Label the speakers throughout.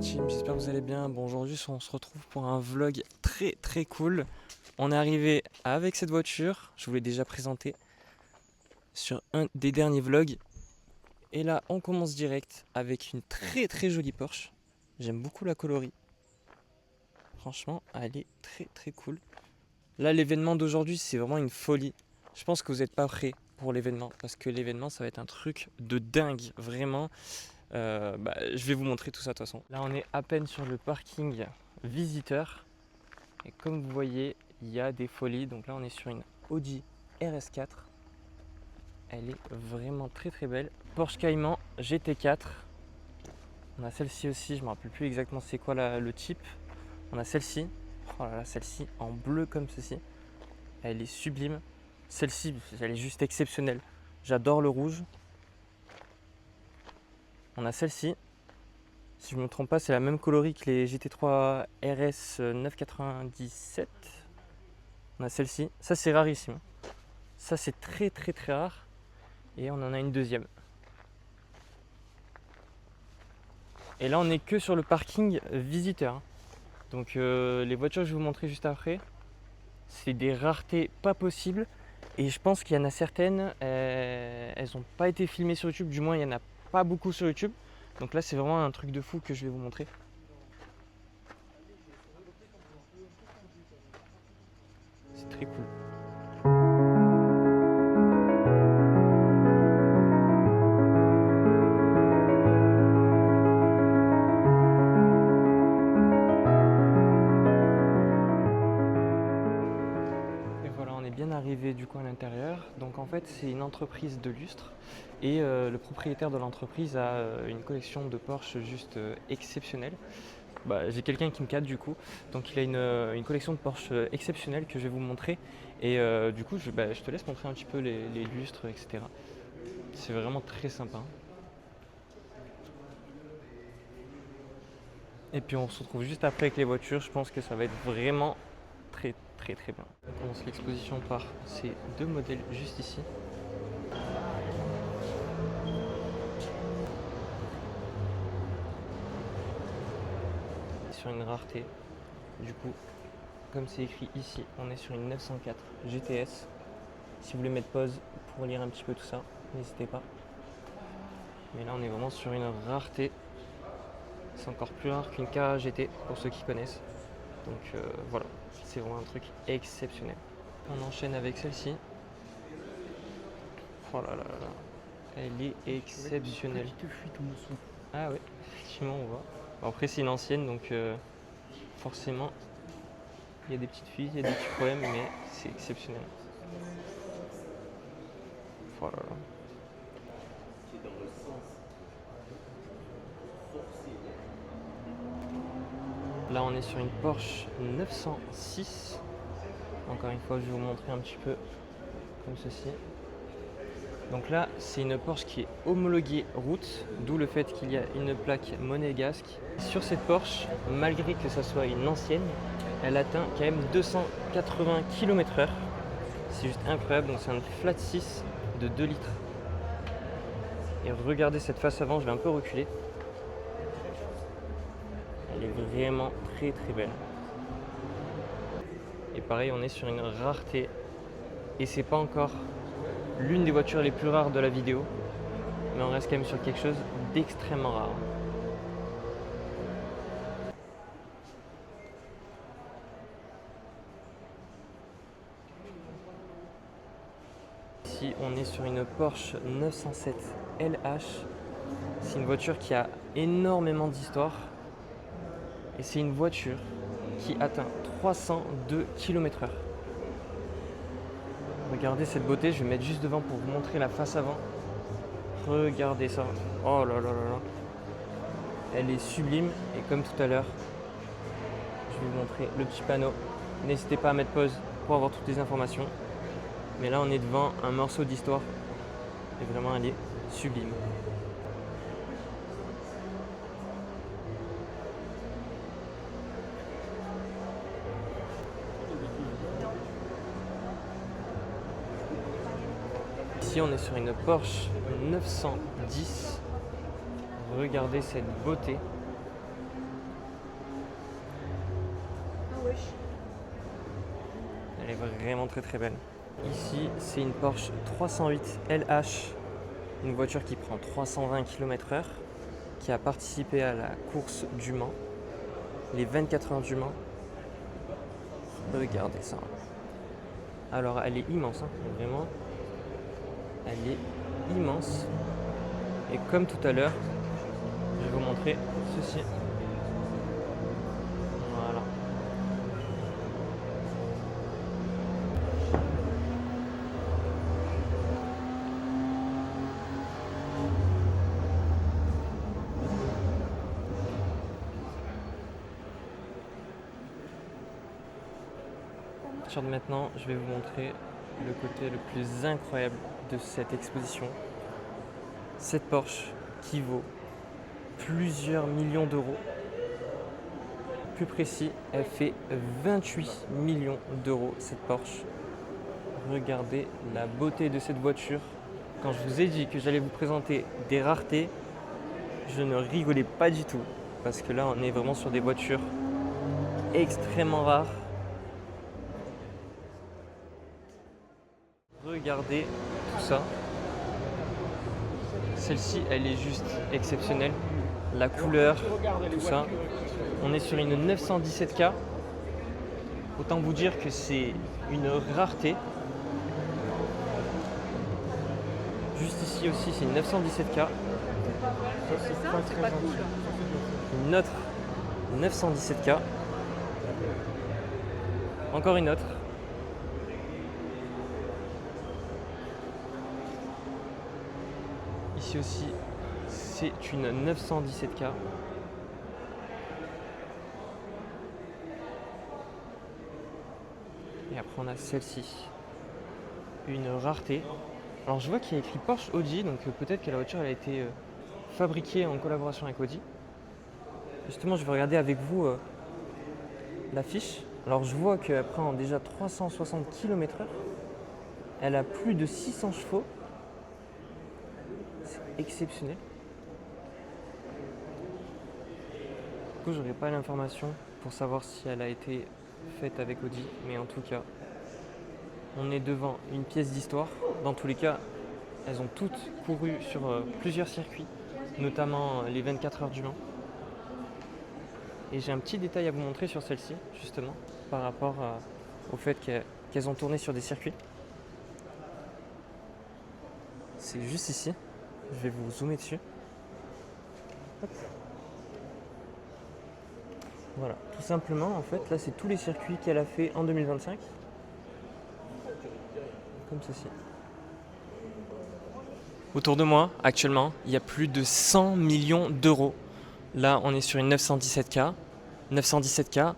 Speaker 1: team, j'espère que vous allez bien. Bon, aujourd'hui on se retrouve pour un vlog très cool. On est arrivé avec cette voiture, je vous l'ai déjà présenté sur un des derniers vlogs. Et là on commence direct avec une très jolie Porsche. J'aime beaucoup la coloris. Franchement, elle est très cool. Là l'événement d'aujourd'hui c'est vraiment une folie. Je pense que vous n'êtes pas prêts pour l'événement parce que l'événement ça va être un truc de dingue, vraiment. Je vais vous montrer tout ça de toute façon. Là on est à peine sur le parking visiteur et comme vous voyez il y a des folies. Donc là on est sur une Audi RS4. Elle est vraiment très belle. Porsche Cayman GT4. On a celle-ci aussi, je me rappelle plus exactement c'est quoi le type. On a celle-ci. Oh là là, celle-ci en bleu comme ceci. Elle est sublime. Celle-ci elle est juste exceptionnelle. J'adore le rouge. On a celle-ci. Si je ne me trompe pas, c'est la même coloris que les GT3 RS 997. On a celle-ci. Ça, c'est rarissime. Ça, c'est très rare. Et on en a une deuxième. Et là, on n'est que sur le parking visiteur. Donc, les voitures que je vais vous montrer juste après, c'est des raretés pas possibles. Et je pense qu'il y en a certaines, elles n'ont pas été filmées sur YouTube. Du moins, il n'y en a pas beaucoup sur YouTube. Donc là, c'est vraiment un truc de fou que je vais vous montrer. C'est très cool. Et voilà, on est bien arrivé du coup à l'intérieur. Donc en fait, c'est une entreprise de lustre et le propriétaire de l'entreprise a une collection de Porsche juste exceptionnelle. J'ai quelqu'un qui me cadre du coup, donc il a une collection de Porsche exceptionnelle que je vais vous montrer. Et du coup, je te laisse montrer un petit peu les lustres, etc. C'est vraiment très sympa. Et puis on se retrouve juste après avec les voitures. Je pense que ça va être vraiment très bien. On commence l'exposition par ces deux modèles juste ici. Sur une rareté, du coup, comme c'est écrit ici, on est sur une 904 GTS. Si vous voulez mettre pause pour lire un petit peu tout ça, n'hésitez pas. Mais là on est vraiment sur une rareté. C'est encore plus rare qu'une KGT pour ceux qui connaissent. Donc voilà, c'est vraiment un truc exceptionnel. On enchaîne avec celle-ci. Oh là là là, elle est exceptionnelle. Ah ouais, effectivement on voit. Après c'est une ancienne donc forcément il y a des petites fuites, il y a des petits problèmes, mais c'est exceptionnel. Oh là là. Là on est sur une Porsche 906. Encore une fois je vais vous montrer un petit peu comme ceci. Donc là c'est une Porsche qui est homologuée route, d'où le fait qu'il y a une plaque monégasque. Sur cette Porsche, malgré que ça soit une ancienne, elle atteint quand même 280 km/h. C'est juste incroyable, donc c'est un flat 6 de 2 litres. Et regardez cette face avant, je vais un peu reculer. Elle est vraiment très belle. Et pareil, on est sur une rareté. Et c'est pas encore l'une des voitures les plus rares de la vidéo. Mais on reste quand même sur quelque chose d'extrêmement rare. Ici, on est sur une Porsche 907 LH. C'est une voiture qui a énormément d'histoire. Et c'est une voiture qui atteint 302 km/h. Regardez cette beauté, je vais mettre juste devant pour vous montrer la face avant. Regardez ça. Oh là là là là. Elle est sublime et comme tout à l'heure, je vais vous montrer le petit panneau. N'hésitez pas à mettre pause pour avoir toutes les informations. Mais là on est devant un morceau d'histoire et vraiment elle est sublime. Ici on est sur une Porsche 910. Regardez cette beauté. est vraiment très très belle. Ici, c'est une Porsche 308 LH, une voiture qui prend 320 km/h, qui a participé à la course du Mans, les 24 heures du Mans. Regardez ça. Alors, elle est immense, hein, vraiment. Elle est immense. Et comme tout à l'heure, je vais vous montrer ceci. Voilà. À partir de maintenant, je vais vous montrer le côté le plus incroyable de cette exposition. Cette Porsche qui vaut plusieurs millions d'euros. Plus précis, elle fait 28 millions d'euros cette Porsche. Regardez la beauté de cette voiture. Quand je vous ai dit que j'allais vous présenter des raretés, je ne rigolais pas du tout. Parce que là, on est vraiment sur des voitures extrêmement rares. Regardez tout ça. Celle-ci, elle est juste exceptionnelle. La couleur, tout ça. On est sur une 917K. Autant vous dire que c'est une rareté. Juste ici aussi, c'est une 917K. Une autre 917K. Encore une autre. Ici aussi, c'est une 917K. Et après, on a celle-ci. Une rareté. Alors, je vois qu'il y a écrit Porsche Audi, donc peut-être que la voiture elle a été fabriquée en collaboration avec Audi. Justement, je vais regarder avec vous l'affiche. Alors, je vois qu'elle prend déjà 360 km/h. Elle a plus de 600 chevaux. C'est exceptionnel. Du coup, j'aurais pas l'information pour savoir si elle a été faite avec Audi, mais en tout cas, on est devant une pièce d'histoire. Dans tous les cas, elles ont toutes couru sur plusieurs circuits, notamment les 24 heures du Mans. Et j'ai un petit détail à vous montrer sur celle-ci, justement, par rapport au fait qu'elles ont tourné sur des circuits. C'est juste ici. Je vais vous zoomer dessus. Hop. Voilà, tout simplement, en fait, là, c'est tous les circuits qu'elle a fait en 2025. Comme ceci. Autour de moi, actuellement, il y a plus de 100 millions d'euros. Là, on est sur une 917K. 917K,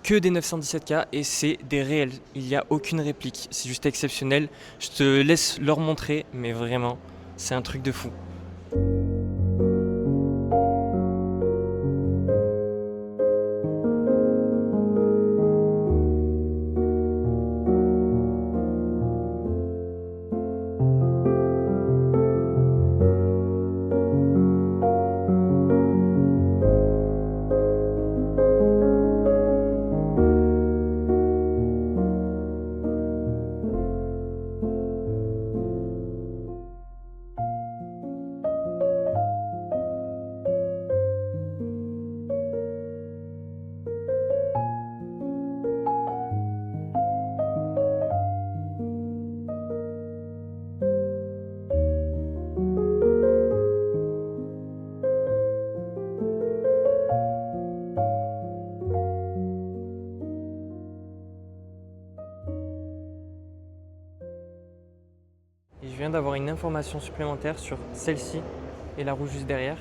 Speaker 1: que des 917K et c'est des réels. Il n'y a aucune réplique. C'est juste exceptionnel. Je te laisse leur montrer, mais vraiment, c'est un truc de fou. Et je viens d'avoir une information supplémentaire sur celle-ci et la roue juste derrière.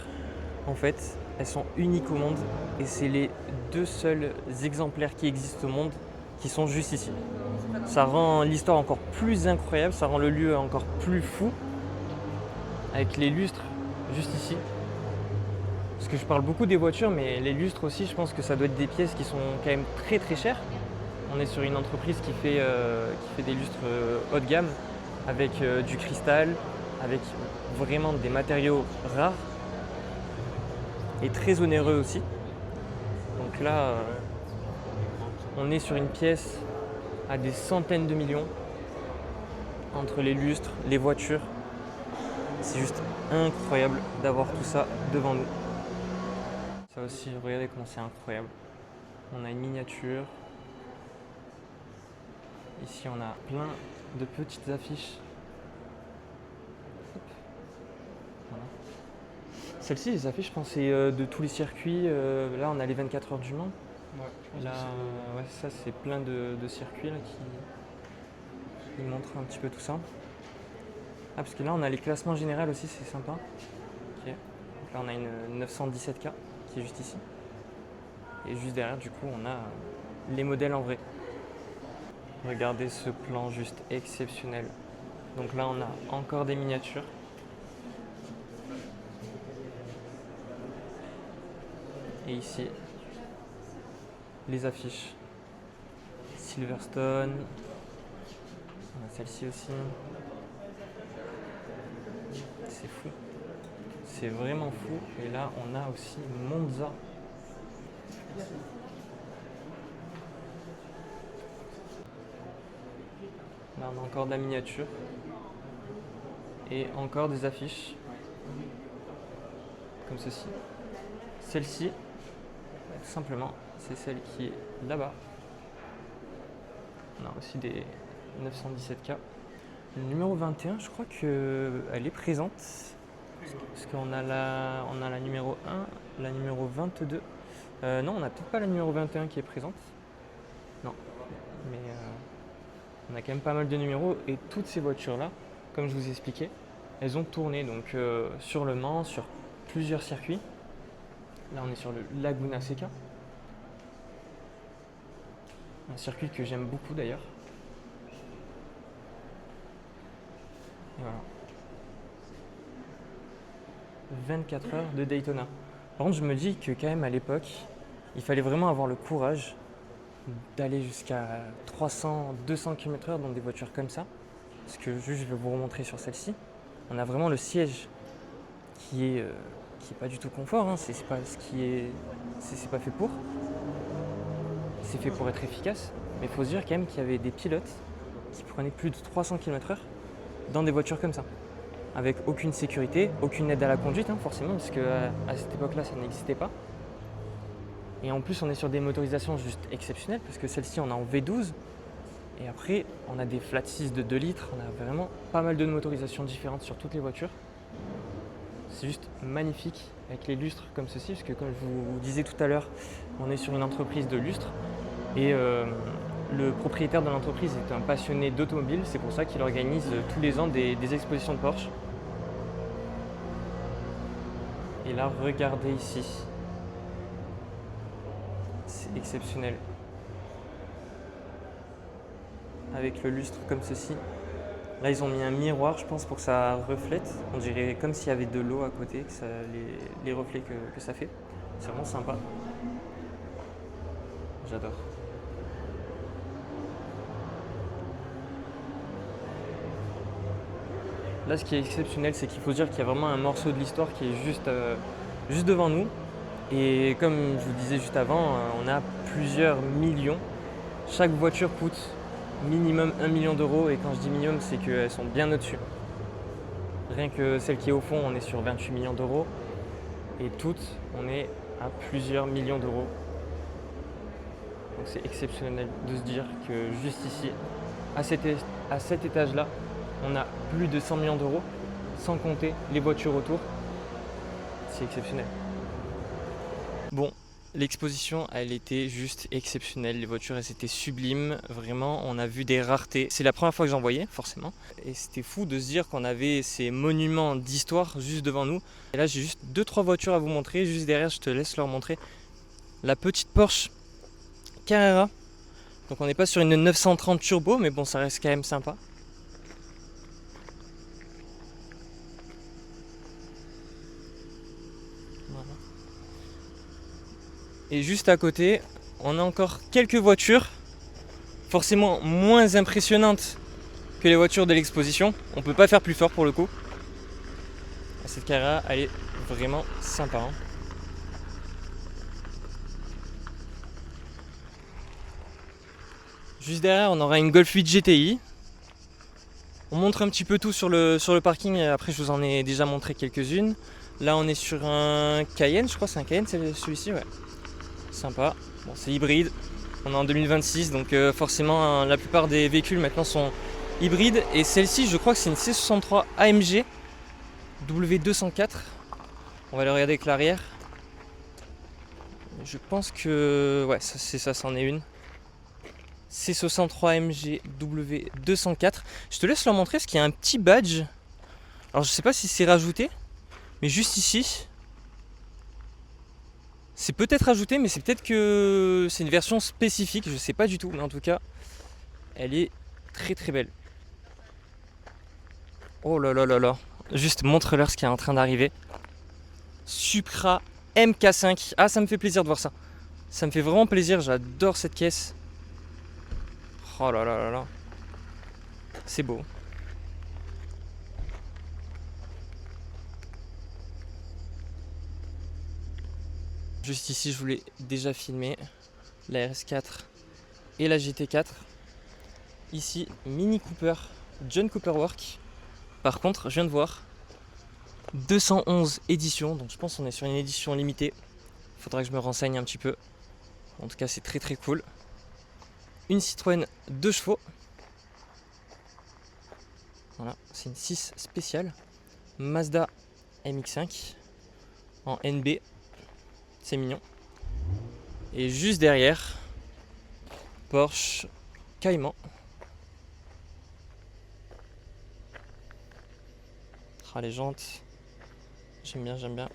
Speaker 1: En fait, elles sont uniques au monde et c'est les deux seuls exemplaires qui existent au monde qui sont juste ici. Ça rend l'histoire encore plus incroyable, ça rend le lieu encore plus fou avec les lustres juste ici. Parce que je parle beaucoup des voitures, mais les lustres aussi, je pense que ça doit être des pièces qui sont quand même très très chères. On est sur une entreprise qui fait des lustres haut de gamme avec du cristal, avec vraiment des matériaux rares et très onéreux aussi. Donc là, on est sur une pièce à des centaines de millions entre les lustres, les voitures. C'est juste incroyable d'avoir tout ça devant nous. Ça aussi, regardez comment c'est incroyable. On a une miniature. Ici, on a plein de petites affiches. Voilà. Celle-ci, les affiches, je pense, c'est de tous les circuits. Là, on a les 24 heures du Mans.
Speaker 2: Ouais,
Speaker 1: Là, ouais, ça, c'est plein de circuits là, qui montrent un petit peu tout ça. Ah, parce que là, on a les classements généraux aussi, c'est sympa. Ok. Donc là, on a une 917K qui est juste ici. Et juste derrière, du coup, on a les modèles en vrai. Regardez ce plan juste exceptionnel. Donc là, on a encore des miniatures. Et ici, les affiches. Silverstone. On a celle-ci aussi. C'est fou. C'est vraiment fou. Et là, on a aussi Monza. Là, on a encore de la miniature. Et encore des affiches. Comme ceci. Celle-ci, tout simplement, c'est celle qui est là-bas. On a aussi des 917K. Le numéro 21, je crois qu'elle est présente. Parce qu'on a la numéro 1, la numéro 22. Non, on n'a peut-être pas la numéro 21 qui est présente. Non. Mais on a quand même pas mal de numéros. Et toutes ces voitures-là, comme je vous ai expliqué, elles ont tourné donc, sur le Mans, sur plusieurs circuits. Là, on est sur le Laguna Seca. Un circuit que j'aime beaucoup d'ailleurs. Et voilà. 24 heures de Daytona. Par contre, je me dis que quand même à l'époque, il fallait vraiment avoir le courage d'aller jusqu'à 300, 200 km/h dans des voitures comme ça. Parce que juste, je vais vous remontrer sur celle-ci. On a vraiment le siège qui est pas du tout confort. Hein. C'est pas ce qui est, c'est pas fait pour. C'est fait pour être efficace. Mais il faut se dire quand même qu'il y avait des pilotes qui prenaient plus de 300 km/h dans des voitures comme ça. Avec aucune sécurité, aucune aide à la conduite, hein, forcément, parce qu'à cette époque-là, ça n'existait pas. Et en plus, on est sur des motorisations juste exceptionnelles, parce que celle-ci, on a en V12. Et après, on a des flat 6 de 2 litres. On a vraiment pas mal de motorisations différentes sur toutes les voitures. C'est juste magnifique, avec les lustres comme ceci, parce que comme je vous disais tout à l'heure, on est sur une entreprise de lustres. Et le propriétaire de l'entreprise est un passionné d'automobile. C'est pour ça qu'il organise tous les ans des expositions de Porsche. Et là, regardez ici. C'est exceptionnel. Avec le lustre comme ceci. Là, ils ont mis un miroir, je pense, pour que ça reflète. On dirait comme s'il y avait de l'eau à côté, que ça, les reflets que ça fait. C'est vraiment sympa. J'adore. Là, ce qui est exceptionnel, c'est qu'il faut se dire qu'il y a vraiment un morceau de l'histoire qui est juste devant nous. Et comme je vous disais juste avant, on a plusieurs millions. Chaque voiture coûte minimum 1 million d'euros. Et quand je dis minimum, c'est qu'elles sont bien au-dessus. Rien que celle qui est au fond, on est sur 28 millions d'euros. Et toutes, on est à plusieurs millions d'euros. Donc c'est exceptionnel de se dire que juste ici, à cet étage-là, on a plus de 100 millions d'euros, sans compter les voitures autour. C'est exceptionnel. Bon, l'exposition, elle était juste exceptionnelle. Les voitures, elles étaient sublimes. Vraiment, on a vu des raretés. C'est la première fois que j'en voyais, forcément. Et c'était fou de se dire qu'on avait ces monuments d'histoire juste devant nous. Et là, j'ai juste 2-3 voitures à vous montrer. Juste derrière, je te laisse leur montrer. La petite Porsche Carrera. Donc on n'est pas sur une 930 turbo, mais bon, ça reste quand même sympa. Voilà. Et juste à côté, on a encore quelques voitures, forcément moins impressionnantes que les voitures de l'exposition. On peut pas faire plus fort pour le coup. Cette Carrera, elle est vraiment sympa. Hein. Juste derrière, on aura une Golf 8 GTI. On montre un petit peu tout sur le parking. Après, je vous en ai déjà montré quelques-unes. Là, on est sur un Cayenne, je crois. C'est un Cayenne, celui-ci, ouais. Sympa. Bon, c'est hybride. On est en 2026, donc forcément, la plupart des véhicules maintenant sont hybrides. Et celle-ci, je crois que c'est une C63 AMG W204. On va aller regarder avec l'arrière. Je pense que... ouais, c'est ça, c'en est une. C63 AMG W204. Je te laisse leur montrer parce qu'il y a un petit badge. Alors je sais pas si c'est rajouté, mais juste ici. C'est peut-être rajouté, mais c'est peut-être que c'est une version spécifique, je sais pas du tout. Mais en tout cas, elle est très très belle. Oh là là là là. Juste montre-leur ce qui est en train d'arriver. Supra MK5. Ah, ça me fait plaisir de voir ça. Ça me fait vraiment plaisir, j'adore cette caisse. Oh là là là là. C'est beau. Juste ici, je voulais déjà filmer la RS4 et la GT4. Ici, Mini Cooper, John Cooper Work. Par contre, je viens de voir 211 éditions, donc je pense qu'on est sur une édition limitée. Il faudra que je me renseigne un petit peu. En tout cas, c'est très très cool. Une Citroën 2 chevaux. Voilà, c'est une 6 spéciale. Mazda MX5 en NB. C'est mignon. Et juste derrière, Porsche Cayman. Ah, les jantes. J'aime bien, j'aime bien.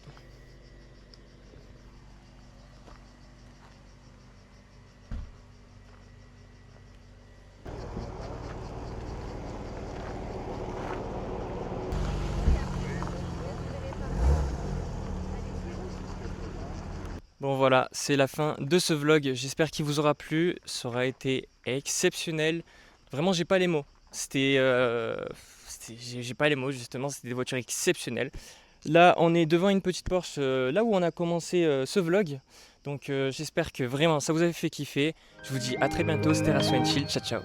Speaker 1: Bon voilà, c'est la fin de ce vlog. J'espère qu'il vous aura plu. Ça aura été exceptionnel. Vraiment, j'ai pas les mots. J'ai pas les mots justement. C'était des voitures exceptionnelles. Là, on est devant une petite Porsche, là où on a commencé ce vlog. Donc, j'espère que vraiment ça vous a fait kiffer. Je vous dis à très bientôt. C'était Rassoul & Chill. Ciao, ciao.